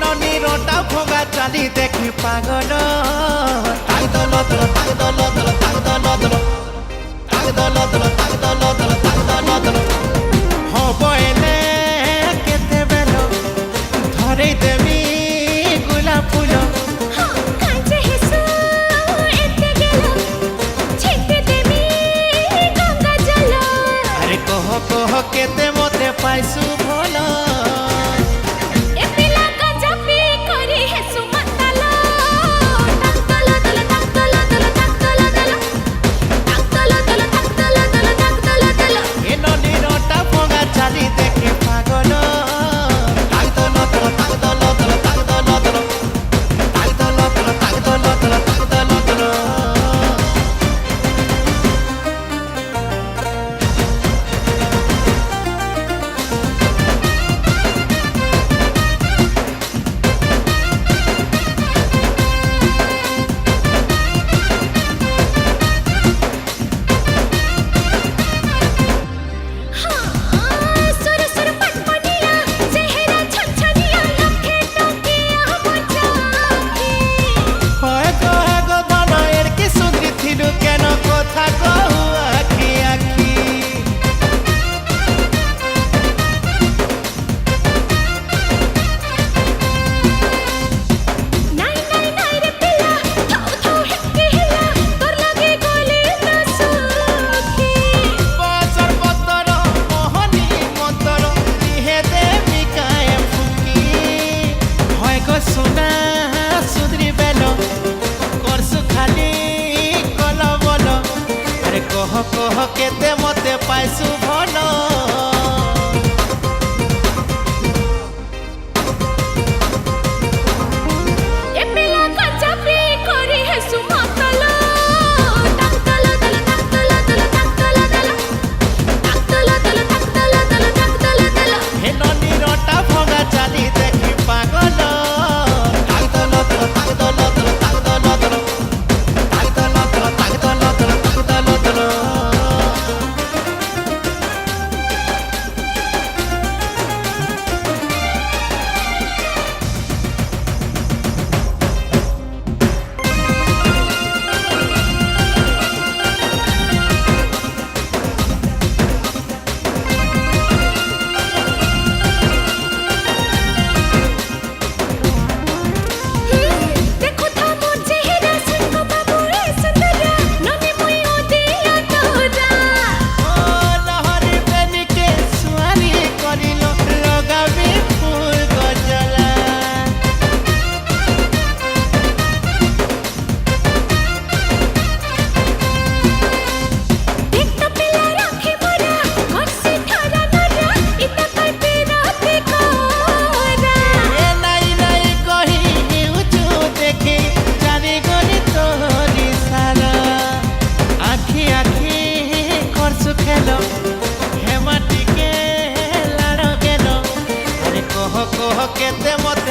ननी रोटा भोगा चाली देखी पागल ताग दल दल ताग दल दल ताग दल दल ताग दल दल ताग दल दल ताग दल दल हो बोले केते बेल धरे देवी गुलाब फूल कह कह केते मते पाइसु भला सोना सुधरी बेलो करसु खाली कल बोल अरे कह कह केते मते पाइसु भलो हेमा टिके लाड़ गेलो अरे कह कह केते मत